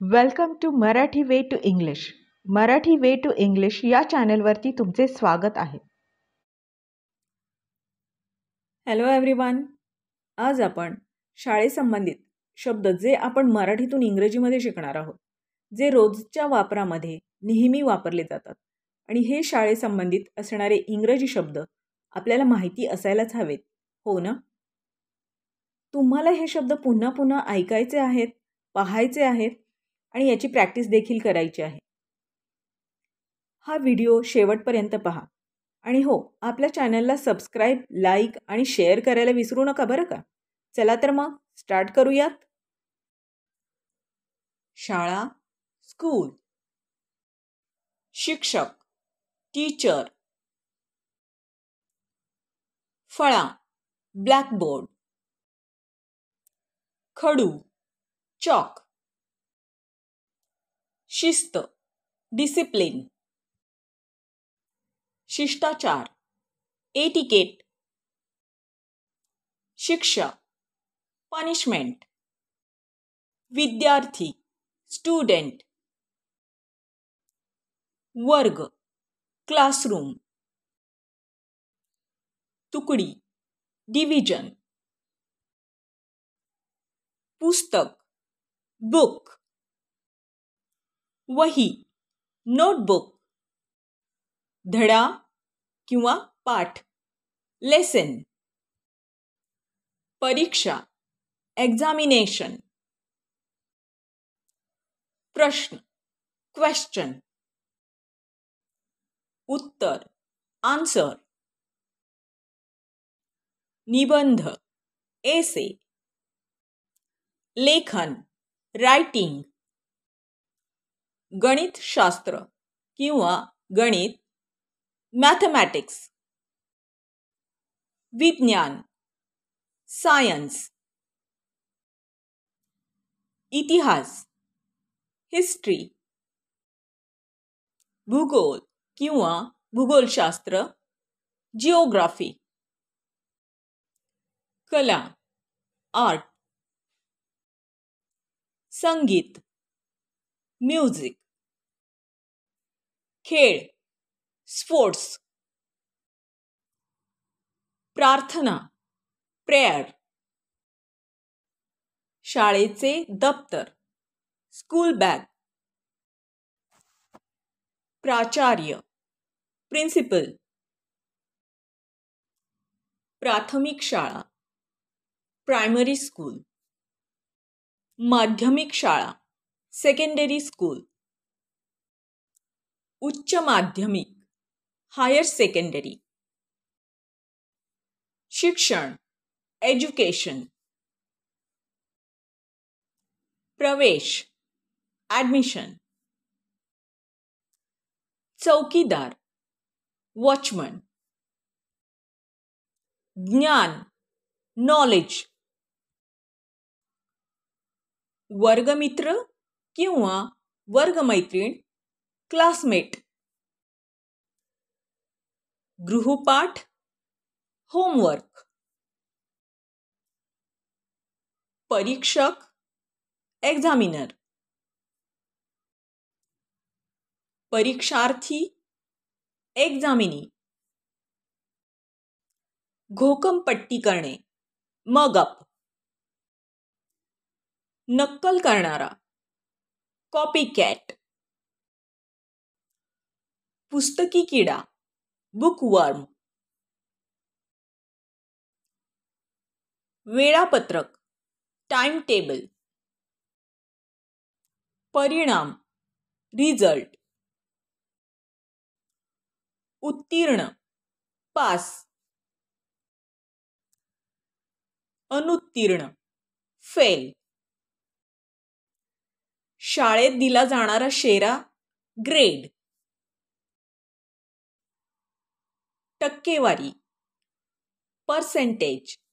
Welcome to Marathi way to English. Marathi way to English या चॅनलवरती तुमचे स्वागत आहे. Hello everyone. आज आपण शाळेसंबंधित शब्द जे आपण मराठीतून इंग्रजीमध्ये शिकणार आहोत, जे रोजच्या वापरामध्ये नेहमी वापरले जातात आणि हे शाळेसंबंधित असणारे इंग्रजी शब्द आपल्याला माहिती असायलाच हवेत, हो ना? तुम्हाला हे शब्द पुन्हा पुन्हा ऐकायचे आहेत, पाहायचे आहेत आणि याची प्रॅक्टिस देखील करायची आहे. हा व्हिडिओ शेवटपर्यंत पहा आणि हो, आपल्या चॅनलला सबस्क्राईब, लाईक आणि शेअर करायला विसरू नका बरं का. चला तर मग स्टार्ट करूयात. शाळा, स्कूल. शिक्षक, टीचर. फळा, ब्लॅकबोर्ड. खडू, चॉक. शिस्त, डिसिप्लिन. शिष्टाचार, एटिकेट. शिक्षा, पनिशमेंट. विद्यार्थी, स्टुडंट. वर्ग, क्लासरूम. तुकडी, डिव्हिजन. पुस्तक, बुक. वही, नोटबुक. धडा किंवा पाठ, लेसन. परीक्षा, एक्झामिनेशन. प्रश्न, क्वेश्चन. उत्तर, आन्सर. निबंध, एसे. लेखन, रायटिंग. गणितशास्त्र किंवा गणित, मॅथमॅटिक्स. विज्ञान, सायन्स. इतिहास, हिस्ट्री. भूगोल किंवा भूगोलशास्त्र, जिओग्राफी. कला, आर्ट. संगीत, म्युझिक. खेळ, स्पोर्ट्स. प्रार्थना, प्रेयर. शाळेचे दप्तर, स्कूल बॅग. प्राचार्य, प्रिन्सिपल. प्राथमिक शाळा, प्रायमरी स्कूल. माध्यमिक शाळा, सेकंडरी स्कूल. उच्च माध्यमिक, हायर सेकंडरी. शिक्षण, एज्युकेशन. प्रवेश, ॲडमिशन. चौकीदार, वॉचमन. ज्ञान, नॉलेज. वर्गमित्र किंवा वर्गमैत्रीण, क्लासमेट. गृहपाठ, होमवर्क. परीक्षक, एक्झामिनर. परीक्षार्थी, एक्झामिनी. घोकंपट्टी करणे, मगअप. नक्कल करणारा, कॉपीकॅट. पुस्तकी किडा, बुकवर्म. वेळापत्रक, टाइम टेबल. परिणाम, रिझल्ट. उत्तीर्ण, पास. अनुत्तीर्ण, फेल. शाळेत दिला जाणारा शेरा, ग्रेड. टक्केवारी, पर्सेंटेज.